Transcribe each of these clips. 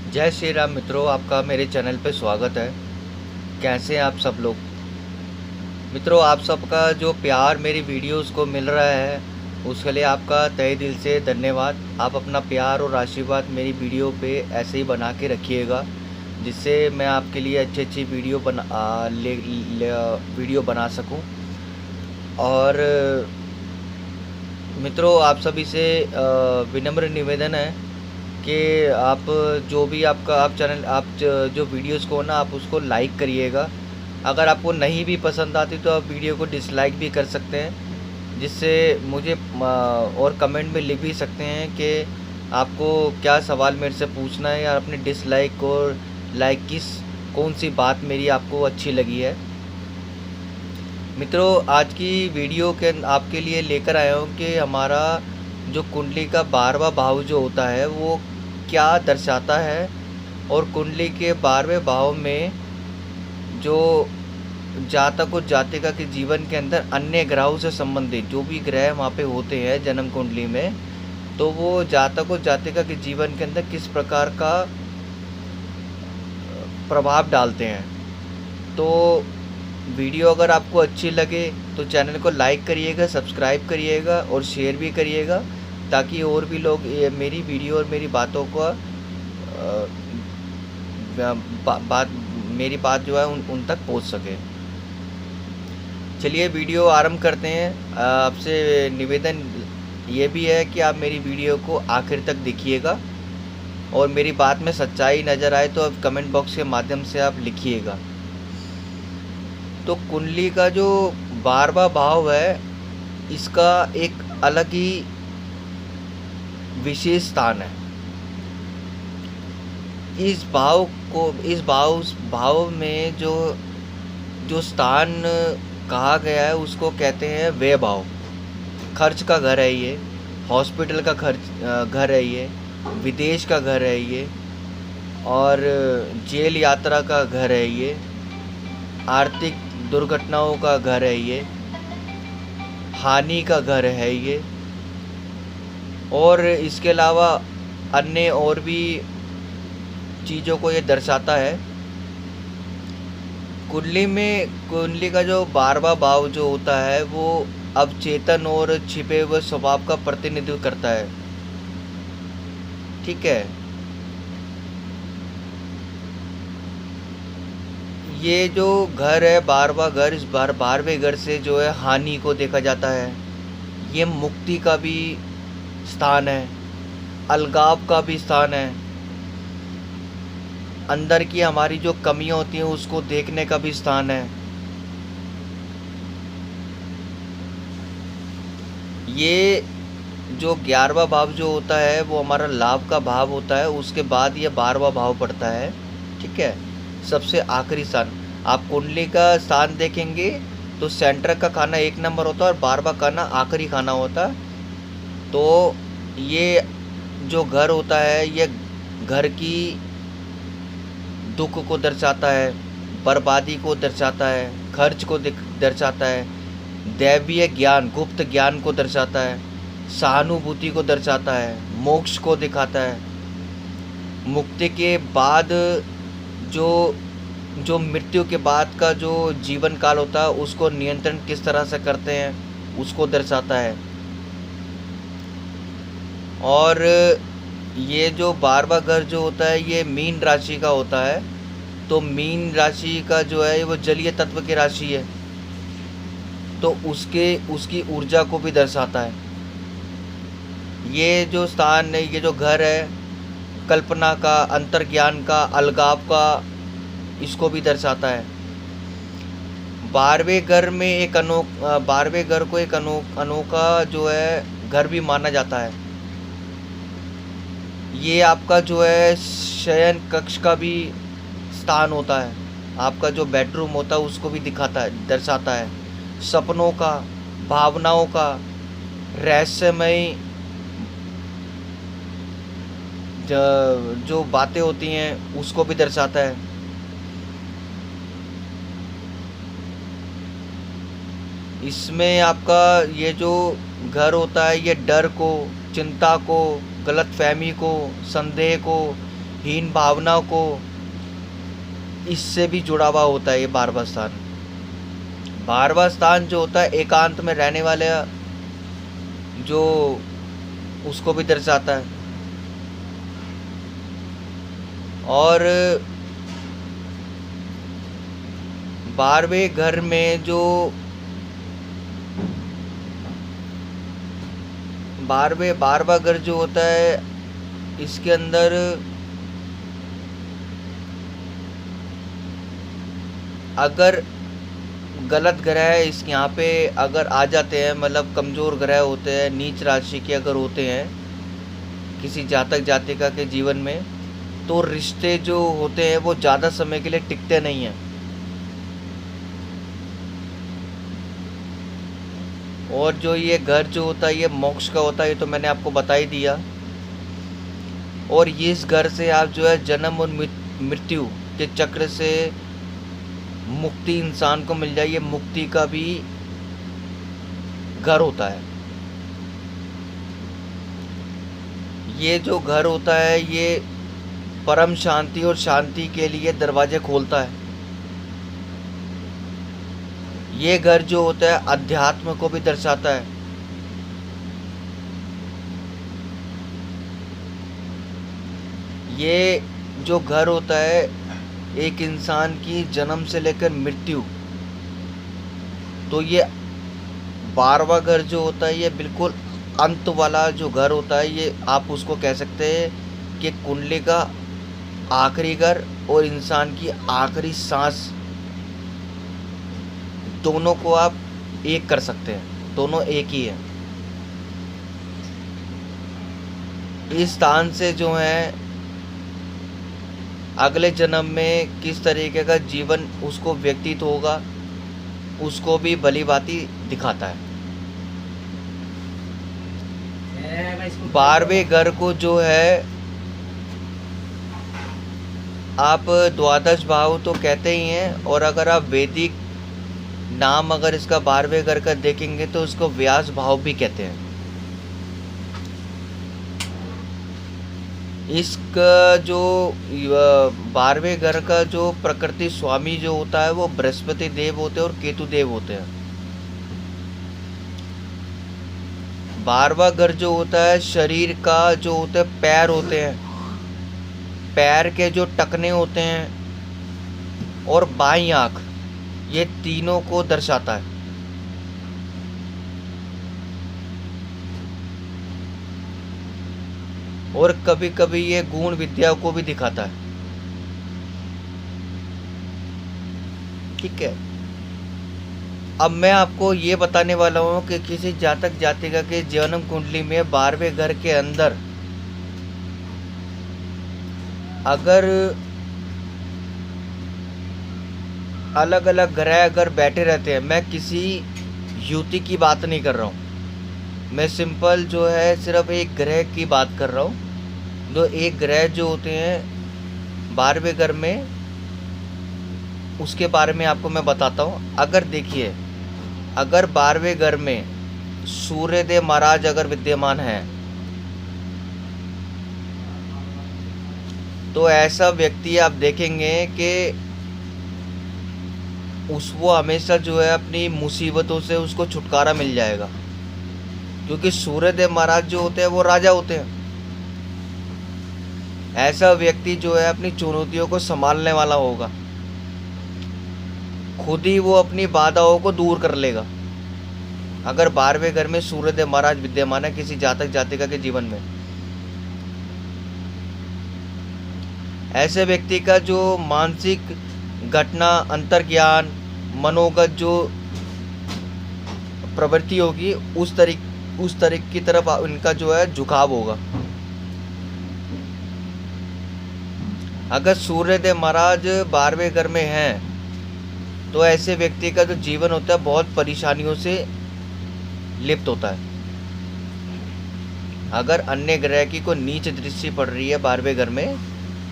जय श्री राम मित्रों, आपका मेरे चैनल पे स्वागत है। कैसे हैं आप सब लोग? मित्रों, आप सबका जो प्यार मेरी वीडियोस को मिल रहा है उसके लिए आपका तहे दिल से धन्यवाद। आप अपना प्यार और आशीर्वाद मेरी वीडियो पे ऐसे ही बना के रखिएगा, जिससे मैं आपके लिए अच्छी अच्छी वीडियो बना सकूं। और मित्रों, आप सभी से विनम्र निवेदन है कि आप जो भी आपका आप चैनल आप जो वीडियोस को ना आप उसको लाइक करिएगा। अगर आपको नहीं भी पसंद आती तो आप वीडियो को डिसलाइक भी कर सकते हैं, जिससे मुझे और कमेंट में लिख भी सकते हैं कि आपको क्या सवाल मेरे से पूछना है, या अपने डिसलाइक और लाइक कौन सी बात मेरी आपको अच्छी लगी है। मित्रों, आज की वीडियो के आपके लिए लेकर आया हूँ कि हमारा जो कुंडली का 12वां भाव जो होता है वो क्या दर्शाता है, और कुंडली के 12वें भाव में जो जातक और जातिका के जीवन के अंदर अन्य ग्रहों से संबंधित जो भी ग्रह वहाँ पे होते हैं जन्म कुंडली में, तो वो जातक और जातिका के जीवन के अंदर किस प्रकार का प्रभाव डालते हैं। तो वीडियो अगर आपको अच्छी लगे तो चैनल को लाइक करिएगा, सब्सक्राइब करिएगा और शेयर भी करिएगा, ताकि और भी लोग मेरी वीडियो और मेरी बातों को बात मेरी बात जो है उन तक पहुंच सके। चलिए वीडियो आरंभ करते हैं। आपसे निवेदन ये भी है कि आप मेरी वीडियो को आखिर तक देखिएगा, और मेरी बात में सच्चाई नज़र आए तो आप कमेंट बॉक्स के माध्यम से आप लिखिएगा। तो कुंडली का जो 12वां भाव है, इसका एक अलग ही विशेष स्थान है। इस भाव में जो जो स्थान कहा गया है उसको कहते हैं व्यय भाव। खर्च का घर है ये, हॉस्पिटल का घर है ये, विदेश का घर है ये, और जेल यात्रा का घर है ये, आर्थिक दुर्घटनाओं का घर है ये, हानि का घर है ये, और इसके अलावा अन्य और भी चीज़ों को ये दर्शाता है। कुंडली का जो 12वां भाव जो होता है वो अवचेतन और छिपे हुए स्वभाव का प्रतिनिधित्व करता है। ठीक है, ये जो घर है 12वां घर, इस 12वें घर से जो है हानि को देखा जाता है। ये मुक्ति का भी स्थान है, अलगाव का भी स्थान है, अंदर की हमारी जो कमियां होती हैं उसको देखने का भी स्थान है। ये जो 11वां भाव जो होता है वो हमारा लाभ का भाव होता है, उसके बाद ये 12वां भाव पड़ता है। ठीक है, सबसे आखिरी स्थान। आप कुंडली का स्थान देखेंगे तो सेंटर का खाना 1 नंबर होता है और 12वां खाना आखिरी खाना होता है। तो ये जो घर होता है ये घर की दुख को दर्शाता है, बर्बादी को दर्शाता है, खर्च को दर्शाता है, दैवीय ज्ञान गुप्त ज्ञान को दर्शाता है, सहानुभूति को दर्शाता है, मोक्ष को दिखाता है। मुक्ति के बाद जो जो मृत्यु के बाद का जो जीवन काल होता है उसको नियंत्रण किस तरह से करते हैं उसको दर्शाता है। और ये जो 12वां घर जो होता है ये मीन राशि का होता है। तो मीन राशि का जो है वो जलीय तत्व की राशि है, तो उसकी ऊर्जा को भी दर्शाता है। ये जो स्थान है, ये जो घर है, कल्पना का, अंतर्ज्ञान का, अलगाव का, इसको भी दर्शाता है। 12वें घर में 12वें घर को एक अनोखा जो है घर भी माना जाता है। ये आपका जो है शयन कक्ष का भी स्थान होता है, आपका जो बेडरूम होता है उसको भी दर्शाता है। सपनों का, भावनाओं का, रहस्यमय जो बातें होती हैं उसको भी दर्शाता है। इसमें आपका ये जो घर होता है ये डर को, चिंता को, गलतफहमी को, संदेह को, हीन भावना को, इससे भी जुड़ा हुआ होता है ये 12वां स्थान। 12वां स्थान जो होता है एकांत में रहने वाले जो उसको भी दर्शाता है। और 12वें घर में जो 12वां घर जो होता है इसके अंदर अगर गलत ग्रह इस यहाँ पे अगर आ जाते हैं, मतलब कमज़ोर ग्रह होते हैं, नीच राशि के अगर होते हैं किसी जातक जातिका के जीवन में, तो रिश्ते जो होते हैं वो ज़्यादा समय के लिए टिकते नहीं हैं। और जो ये घर जो होता है ये मोक्ष का होता है, ये तो मैंने आपको बता ही दिया। और ये इस घर से आप जो है जन्म और मृत्यु के चक्र से मुक्ति इंसान को मिल जाए, ये मुक्ति का भी घर होता है। ये जो घर होता है ये परम शांति और शांति के लिए दरवाजे खोलता है। ये घर जो होता है अध्यात्म को भी दर्शाता है। ये जो घर होता है एक इंसान की जन्म से लेकर मृत्यु, तो ये 12वां घर जो होता है ये बिल्कुल अंत वाला जो घर होता है, ये आप उसको कह सकते हैं कि कुंडली का आखिरी घर और इंसान की आखिरी सांस, दोनों को आप एक कर सकते हैं, दोनों एक ही है। इस स्थान से जो है अगले जन्म में किस तरीके का जीवन उसको व्यतीत होगा उसको भी भली भांति दिखाता है। 12वें घर को जो है आप द्वादश भाव तो कहते ही हैं, और अगर आप वैदिक नाम अगर इसका 12वें घर का देखेंगे तो इसको व्यास भाव भी कहते हैं। इसका जो 12वें घर का जो प्रकृति स्वामी जो होता है वो बृहस्पति देव होते हैं और केतु देव होते हैं। 12वां घर जो होता है शरीर का जो होता है पैर होते हैं, पैर के जो टखने होते हैं और बाईं आँख, ये तीनों को दर्शाता है। और कभी कभी ये गुण विद्या को भी दिखाता है। ठीक है, अब मैं आपको ये बताने वाला हूँ कि किसी जातक जातिका के जन्म कुंडली में 12वें घर के अंदर अगर अलग अलग ग्रह अगर बैठे रहते हैं, मैं किसी युति की बात नहीं कर रहा हूँ, मैं सिंपल जो है सिर्फ एक ग्रह की बात कर रहा हूँ। तो एक ग्रह जो होते हैं 12वें घर में, उसके बारे में आपको मैं बताता हूँ। अगर देखिए, अगर 12वें घर में सूर्यदेव महाराज अगर विद्यमान है तो ऐसा व्यक्ति आप देखेंगे कि वो हमेशा जो है अपनी मुसीबतों से उसको छुटकारा मिल जाएगा, क्योंकि सूर्यदेव महाराज जो होते हैं वो राजा होते हैं। ऐसा व्यक्ति जो है अपनी चुनौतियों को संभालने वाला होगा, खुद ही वो अपनी बाधाओं को दूर कर लेगा। अगर 12वें घर में सूर्यदेव महाराज विद्यमान है किसी जातक जातिका के जीवन में, ऐसे व्यक्ति का जो मानसिक घटना, अंतर्ज्ञान, मनोगत जो प्रवृत्ति होगी उस तरीके की तरफ इनका जो है झुकाव होगा। अगर सूर्यदेव महाराज 12वें घर में हैं तो ऐसे व्यक्ति का जो जीवन होता है बहुत परेशानियों से लिप्त होता है। अगर अन्य ग्रह की कोई नीच दृष्टि पड़ रही है 12वें घर में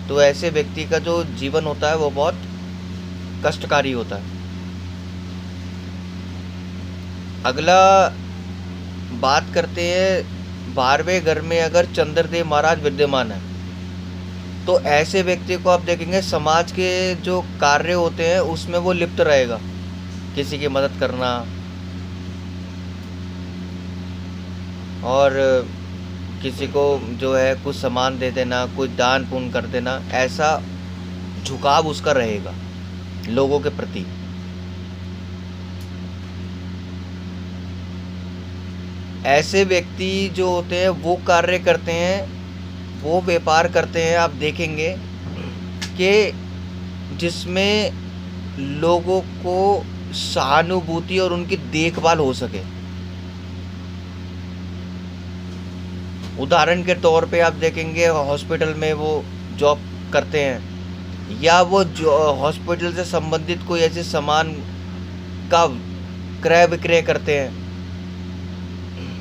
तो ऐसे व्यक्ति का जो जीवन होता है वो बहुत कष्टकारी होता है। अगला बात करते हैं 12वें घर में अगर चंद्रदेव महाराज विद्यमान है तो ऐसे व्यक्ति को आप देखेंगे समाज के जो कार्य होते हैं उसमें वो लिप्त रहेगा, किसी की मदद करना और किसी को जो है कुछ सामान दे देना, कुछ दान पुण्य कर देना, ऐसा झुकाव उसका रहेगा लोगों के प्रति। ऐसे व्यक्ति जो होते हैं वो कार्य करते हैं, वो व्यापार करते हैं, आप देखेंगे कि जिसमें लोगों को सहानुभूति और उनकी देखभाल हो सके। उदाहरण के तौर पे आप देखेंगे हॉस्पिटल में वो जॉब करते हैं, या वो जो हॉस्पिटल से संबंधित कोई ऐसे सामान का क्रय विक्रय करते हैं,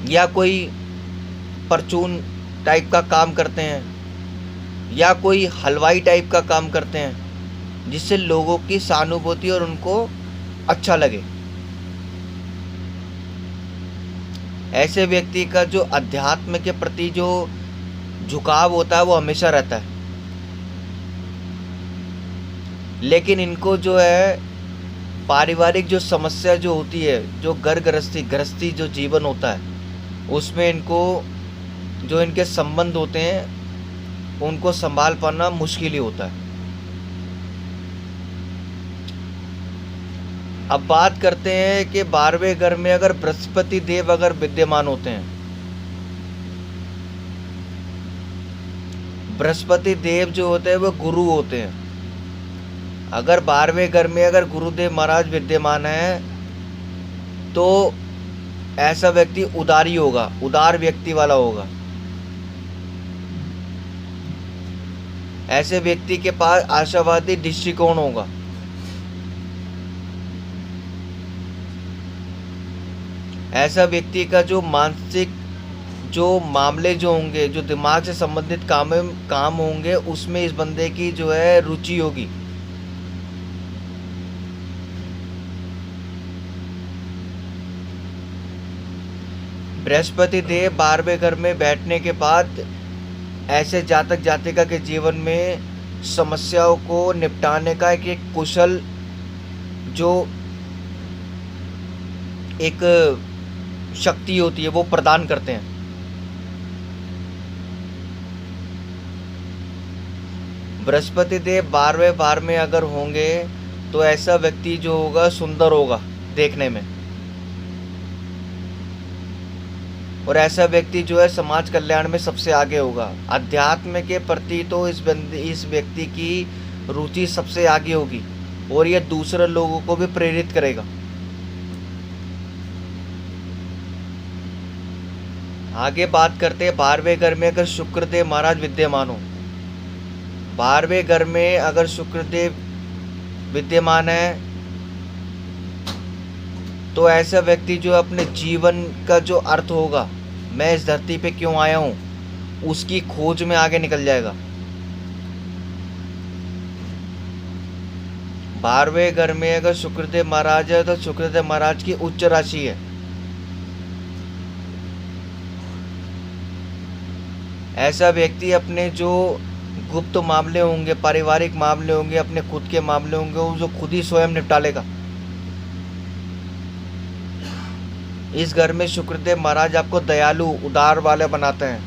या कोई परचून टाइप का काम करते हैं, या कोई हलवाई टाइप का काम करते हैं, जिससे लोगों की सहानुभूति और उनको अच्छा लगे। ऐसे व्यक्ति का जो अध्यात्म के प्रति जो झुकाव होता है वो हमेशा रहता है। लेकिन इनको जो है पारिवारिक जो समस्या जो होती है, जो गृहस्थी जो जीवन होता है, उसमें इनको जो इनके संबंध होते हैं उनको संभाल पाना मुश्किल ही होता है। अब बात करते हैं कि 12वें घर में अगर बृहस्पति देव अगर विद्यमान होते हैं, बृहस्पति देव जो होते हैं वो गुरु होते हैं। अगर 12वें घर में अगर गुरुदेव महाराज विद्यमान है तो ऐसा व्यक्ति उदारी होगा, उदार व्यक्ति वाला होगा। ऐसे व्यक्ति के पास आशावादी दृष्टिकोण होगा। ऐसा व्यक्ति का जो मानसिक जो मामले जो होंगे, जो दिमाग से संबंधित काम होंगे, उसमें इस बंदे की जो है रुचि होगी। बृहस्पति देव 12वें घर में बैठने के बाद ऐसे जातक जातिका के जीवन में समस्याओं को निपटाने का एक कुशल जो एक शक्ति होती है वो प्रदान करते हैं। बृहस्पति देव 12वें भार में अगर होंगे तो ऐसा व्यक्ति जो होगा सुंदर होगा देखने में, और ऐसा व्यक्ति जो है समाज कल्याण में सबसे आगे होगा। अध्यात्म के प्रति तो इस व्यक्ति की रुचि सबसे आगे होगी और यह दूसरे लोगों को भी प्रेरित करेगा। आगे बात करते हैं 12वें घर में अगर शुक्रदेव महाराज विद्यमान हो। 12वें घर में अगर शुक्रदेव विद्यमान है तो ऐसा व्यक्ति जो अपने जीवन का जो अर्थ होगा, मैं इस धरती पे क्यों आया हूँ, उसकी खोज में आगे निकल जाएगा। 12वें घर में अगर शुक्रदेव महाराज है तो शुक्रदेव महाराज की उच्च राशि है। ऐसा व्यक्ति अपने जो गुप्त मामले होंगे, पारिवारिक मामले होंगे, अपने खुद के मामले होंगे, वो जो खुद ही स्वयं निपटा लेगा। इस घर में शुक्रदेव महाराज आपको दयालु उदार वाले बनाते हैं।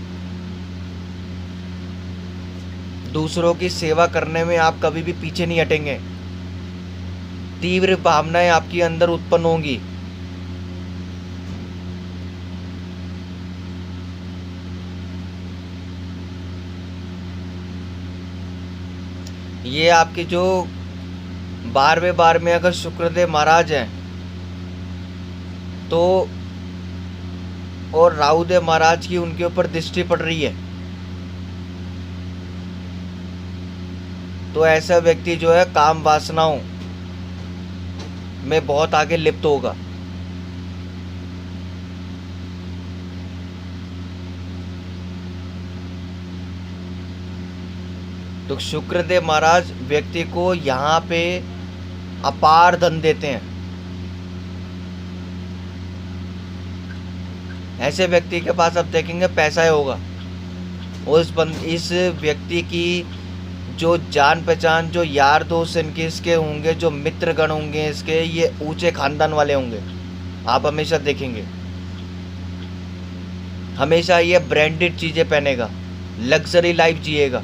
दूसरों की सेवा करने में आप कभी भी पीछे नहीं हटेंगे। तीव्र भावनाएं आपके अंदर उत्पन्न होंगी। ये आपकी जो 12वें बार में अगर शुक्रदेव महाराज हैं तो और राहुदेव महाराज की उनके ऊपर दृष्टि पड़ रही है, तो ऐसा व्यक्ति जो है काम वासनाओं में बहुत आगे लिप्त होगा। तो शुक्रदेव महाराज व्यक्ति को यहाँ पे अपार धन देते हैं। ऐसे व्यक्ति के पास आप देखेंगे पैसा ही होगा और इस व्यक्ति की जो जान पहचान, जो यार दोस्त इनके इसके होंगे, जो मित्रगण होंगे इसके, ये ऊंचे खानदान वाले होंगे। आप हमेशा देखेंगे, हमेशा ये ब्रांडेड चीज़ें पहनेगा, लग्जरी लाइफ जिएगा।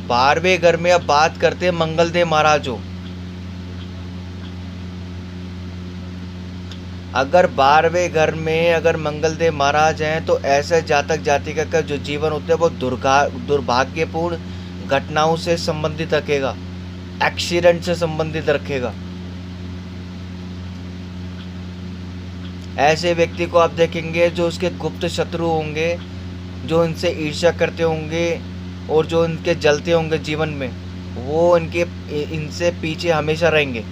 बारहवें घर में अब बात करते हैं मंगलदेव महाराज हो। अगर 12वें घर में अगर मंगलदेव महाराज हैं तो ऐसे जातक जातिका का जो जीवन होता है वो दुर्भाग्यपूर्ण घटनाओं से संबंधित रखेगा, एक्सीडेंट से संबंधित रखेगा। ऐसे व्यक्ति को आप देखेंगे जो उसके गुप्त शत्रु होंगे, जो इनसे ईर्ष्या करते होंगे और जो इनके जलते होंगे जीवन में, वो इनसे पीछे हमेशा रहेंगे।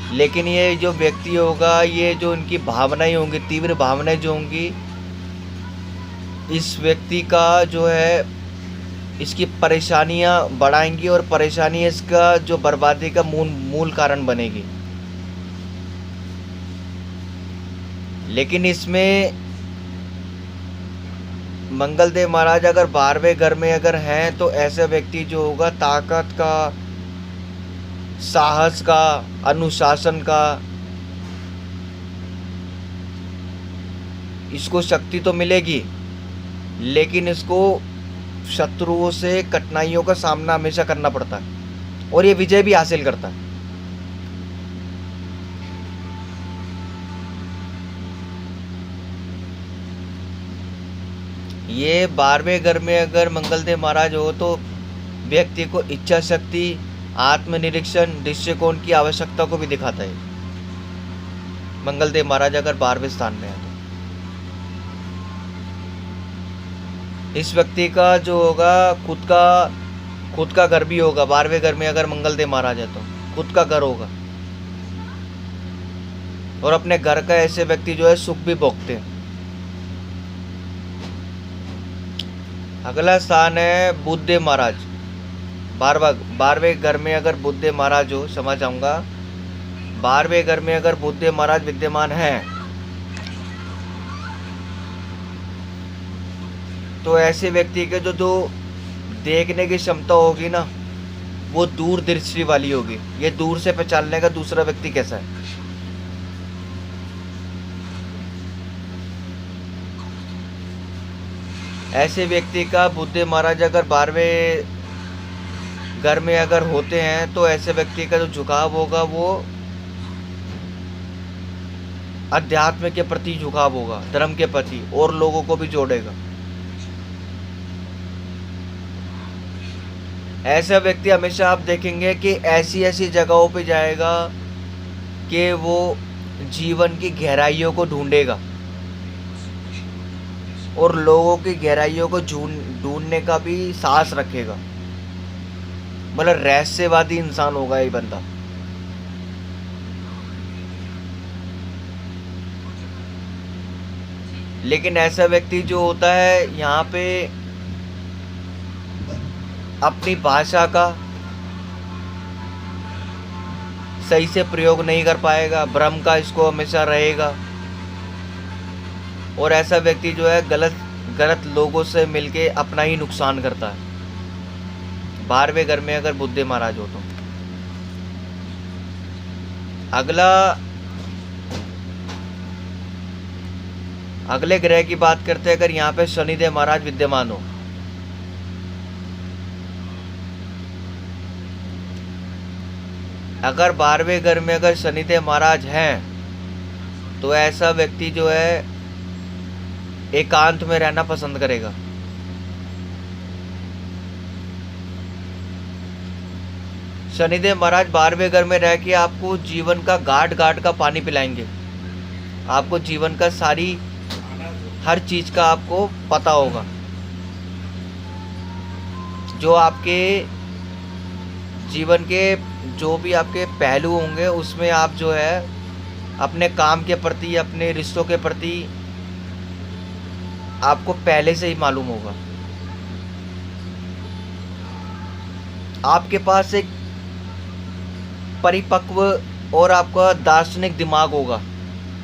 लेकिन ये जो व्यक्ति होगा, ये जो इनकी भावनाएं होंगी, तीव्र भावनाएं जो होंगी, इस व्यक्ति का जो है इसकी परेशानियां बढ़ाएंगी और परेशानी इसका जो बर्बादी का मूल कारण बनेगी। लेकिन इसमें मंगलदेव महाराज अगर 12वें घर में अगर हैं तो ऐसा व्यक्ति जो होगा ताकत का, साहस का, अनुशासन का, इसको शक्ति तो मिलेगी, लेकिन इसको शत्रुओं से कठिनाइयों का सामना हमेशा करना पड़ता है और ये विजय भी हासिल करता है। ये 12वें घर में अगर मंगलदेव महाराज हो तो व्यक्ति को इच्छा शक्ति, आत्मनिरीक्षण, दृष्टिकोण की आवश्यकता को भी दिखाता है। मंगलदेव महाराज अगर 12वें स्थान में है तो इस व्यक्ति का जो होगा खुद का घर भी होगा। 12वें घर में अगर मंगलदेव महाराज है तो खुद का घर होगा और अपने घर का ऐसे व्यक्ति जो है सुख भी भोगते हैं। अगला स्थान है बुद्धदेव महाराज। 12वें घर में अगर बुद्धदेव महाराज हो, समझ आऊँगा, 12वें घर में अगर बुद्धदेव महाराज विद्यमान हैं तो ऐसे व्यक्ति के जो देखने की क्षमता होगी ना, वो दूरदृष्टि वाली होगी। ये दूर से पहचानने का दूसरा व्यक्ति कैसा है। ऐसे व्यक्ति का बुद्धदेव महाराज अगर 12वें घर में अगर होते हैं तो ऐसे व्यक्ति का जो झुकाव होगा वो अध्यात्म के प्रति झुकाव होगा, धर्म के प्रति, और लोगों को भी जोड़ेगा। ऐसा व्यक्ति हमेशा आप देखेंगे कि ऐसी ऐसी जगहों पे जाएगा कि वो जीवन की गहराइयों को ढूंढेगा और लोगों की गहराइयों को ढूंढने का भी साहस रखेगा। मतलब रहस्यवादी इंसान होगा ये बंदा। लेकिन ऐसा व्यक्ति जो होता है यहाँ पे अपनी भाषा का सही से प्रयोग नहीं कर पाएगा, भ्रम का इसको हमेशा रहेगा और ऐसा व्यक्ति जो है गलत लोगों से मिलके अपना ही नुकसान करता है। 12वें घर में अगर बुद्धदेव महाराज हो तो अगले ग्रह की बात करते हैं। अगर यहाँ पे शनिदेव महाराज विद्यमान हो, अगर 12वें घर में अगर शनिदेव महाराज हैं तो ऐसा व्यक्ति जो है एकांत में रहना पसंद करेगा। शनिदेव महाराज 12वें घर में रह के आपको जीवन का घाट का पानी पिलाएंगे। आपको जीवन का हर चीज का आपको पता होगा। जो आपके जीवन के जो भी आपके पहलू होंगे उसमें आप जो है अपने काम के प्रति, अपने रिश्तों के प्रति आपको पहले से ही मालूम होगा। आपके पास एक परिपक्व और आपका दार्शनिक दिमाग होगा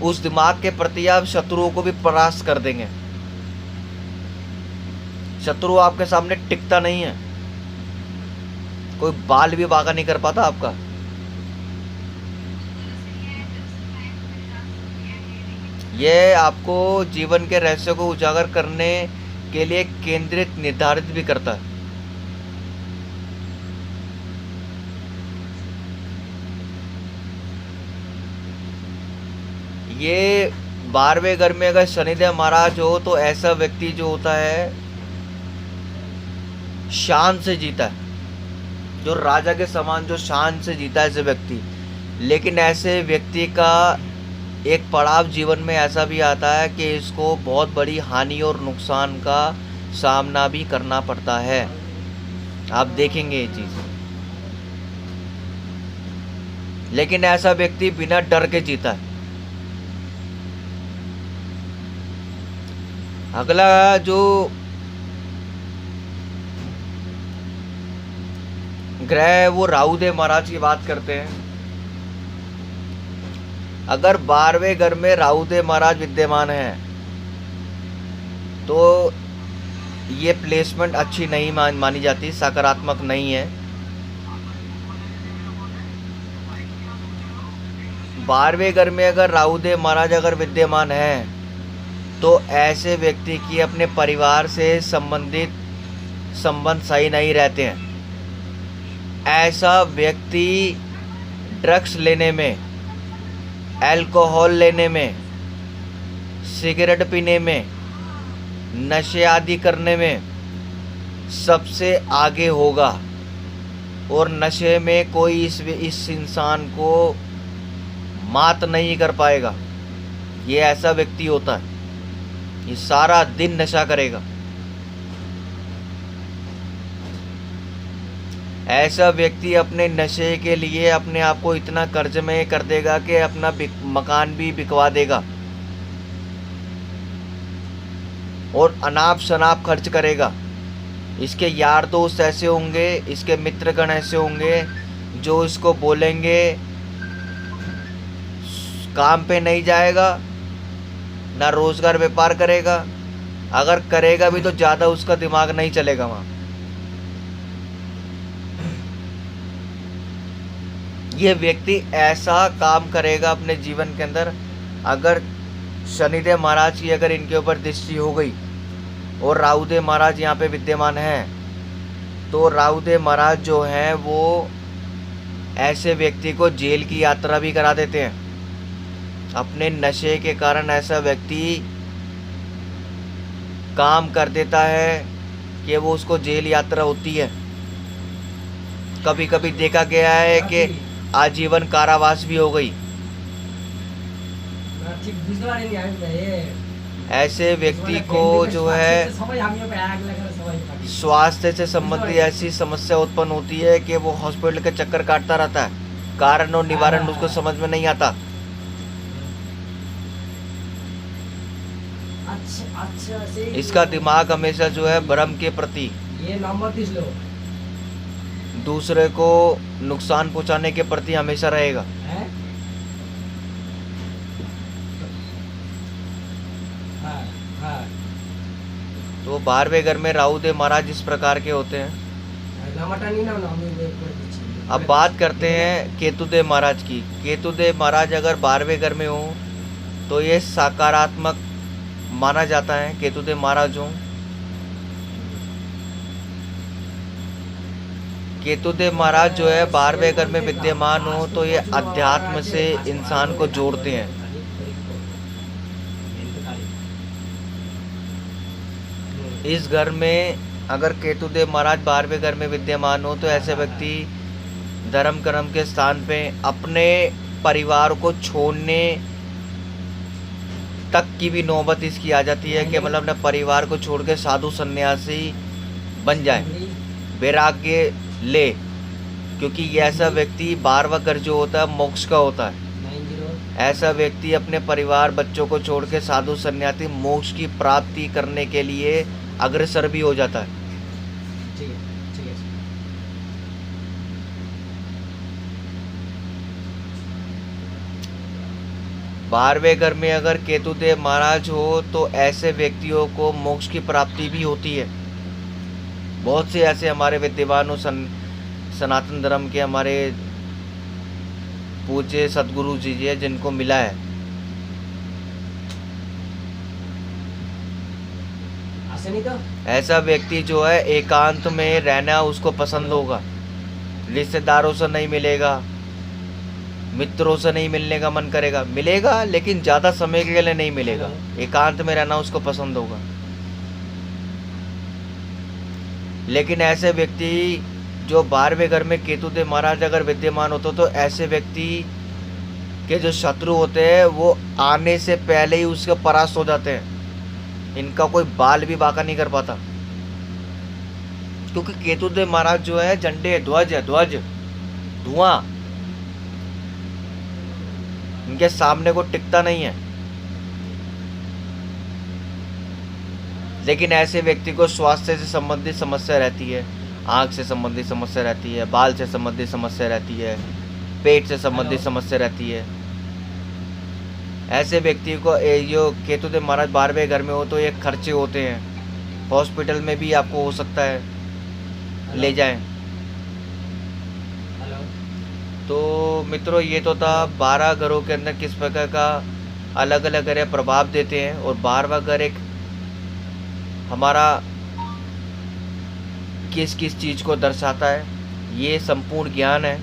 उस दिमाग के प्रति आप शत्रुओं को भी परास्त कर देंगे। शत्रु आपके सामने टिकता नहीं है, कोई बाल भी बागा नहीं कर पाता आपका। यह आपको जीवन के रहस्य को उजागर करने के लिए केंद्रित निर्धारित भी करता है। ये 12वें घर में अगर शनिदेव महाराज हो तो ऐसा व्यक्ति जो होता है शान से जीता है, जो राजा के समान जो शान से जीता है ऐसे व्यक्ति। लेकिन ऐसे व्यक्ति का एक पड़ाव जीवन में ऐसा भी आता है कि इसको बहुत बड़ी हानि और नुकसान का सामना भी करना पड़ता है। आप देखेंगे ये चीज़। लेकिन ऐसा व्यक्ति बिना डर के जीता है। अगला जो ग्रह है वो राहु देव महाराज की बात करते हैं। अगर 12वें घर में राहु देव महाराज विद्यमान है तो ये प्लेसमेंट अच्छी नहीं मानी जाती, सकारात्मक नहीं है। 12वें घर में अगर राहु देव महाराज अगर विद्यमान है तो ऐसे व्यक्ति की अपने परिवार से संबंध सही नहीं रहते हैं। ऐसा व्यक्ति ड्रग्स लेने में, अल्कोहल लेने में, सिगरेट पीने में, नशे आदि करने में सबसे आगे होगा। और नशे में कोई इस इंसान को मात नहीं कर पाएगा। ये ऐसा व्यक्ति होता है, ये सारा दिन नशा करेगा। ऐसा व्यक्ति अपने नशे के लिए अपने आप को इतना कर्ज में कर देगा कि अपना मकान भी बिकवा देगा और अनाप शनाप खर्च करेगा। इसके यार दोस्त ऐसे होंगे, इसके मित्रगण ऐसे होंगे जो इसको बोलेंगे, काम पे नहीं जाएगा, ना रोजगार व्यापार करेगा, अगर करेगा भी तो ज़्यादा उसका दिमाग नहीं चलेगा वहाँ। ये व्यक्ति ऐसा काम करेगा अपने जीवन के अंदर। अगर शनिदेव महाराज की अगर इनके ऊपर दृष्टि हो गई और राहुदेव महाराज यहाँ पे विद्यमान हैं तो राहुदेव महाराज जो हैं वो ऐसे व्यक्ति को जेल की यात्रा भी करा देते हैं। अपने नशे के कारण ऐसा व्यक्ति काम कर देता है कि वो उसको जेल यात्रा होती है। कभी कभी देखा गया है कि आजीवन कारावास भी हो गई। ऐसे व्यक्ति को जो है स्वास्थ्य से संबंधित ऐसी समस्या उत्पन्न होती है कि वो हॉस्पिटल के चक्कर काटता रहता है। कारण और निवारण उसको समझ में नहीं आता। इसका दिमाग हमेशा जो है भ्रम के प्रति, दूसरे को नुकसान पहुंचाने के प्रति हमेशा रहेगा। तो 12वें घर में राहुदेव महाराज इस प्रकार के होते हैं। अब बात करते हैं केतुदेव महाराज की। केतुदेव महाराज अगर 12वें घर में हो तो ये सकारात्मक माना जाता है। केतुदेव महाराज हो, केतुदेव महाराज जो है 12वें घर में विद्यमान हो तो ये अध्यात्म से इंसान को जोड़ते हैं। इस घर में अगर केतुदेव महाराज 12वें घर में विद्यमान हो तो ऐसे व्यक्ति धर्म कर्म के स्थान पे अपने परिवार को छोड़ने तक की भी नौबत इसकी आ जाती है कि मतलब अपने परिवार को छोड़ के साधु सन्यासी बन जाए, वैराग्य ले। क्योंकि ये ऐसा व्यक्ति 12वां घर जो होता है मोक्ष का होता है। ऐसा व्यक्ति अपने परिवार बच्चों को छोड़ के साधु सन्यासी मोक्ष की प्राप्ति करने के लिए अग्रसर भी हो जाता है। 12वें घर में अगर केतुदेव महाराज हो तो ऐसे व्यक्तियों को मोक्ष की प्राप्ति भी होती है। बहुत से ऐसे हमारे विद्वानों सनातन धर्म के हमारे पूज्य सदगुरु जी है जिनको मिला है। ऐसा व्यक्ति जो है एकांत में रहना उसको पसंद होगा, रिश्तेदारों से नहीं मिलेगा, मित्रों से नहीं मिलने का मन करेगा, मिलेगा लेकिन ज़्यादा समय के लिए नहीं मिलेगा, एकांत में रहना उसको पसंद होगा। लेकिन ऐसे व्यक्ति जो 12वें घर में केतुदेव महाराज अगर विद्यमान होते तो ऐसे व्यक्ति के जो शत्रु होते हैं वो आने से पहले ही उसके परास्त हो जाते हैं। इनका कोई बाल भी बाका नहीं कर पाता, क्योंकि केतुदेव महाराज जो है झंडे ध्वज धुआं, इनके सामने को टिकता नहीं है। लेकिन ऐसे व्यक्ति को स्वास्थ्य से संबंधित समस्या रहती है, आँख से संबंधित समस्या रहती है, बाल से संबंधित समस्या रहती है, पेट से संबंधित समस्या रहती है। ऐसे व्यक्ति को जो केतुदेव महाराज 12वें घर में हो तो ये खर्चे होते हैं, हॉस्पिटल में भी आपको हो सकता है ले जाएं। तो मित्रों ये तो था 12 घरों के अंदर किस प्रकार का अलग अलग ग्रह प्रभाव देते हैं और 12वां घर एक हमारा किस किस चीज़ को दर्शाता है, ये संपूर्ण ज्ञान है।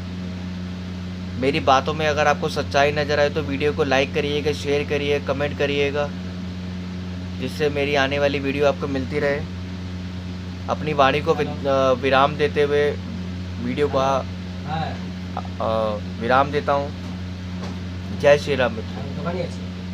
मेरी बातों में अगर आपको सच्चाई नज़र आए तो वीडियो को लाइक करिएगा, शेयर करिए, कमेंट करिएगा, जिससे मेरी आने वाली वीडियो आपको मिलती रहे। अपनी वाणी को विराम देते हुए वीडियो को विराम देता हूँ। जय श्री राम मित्रों।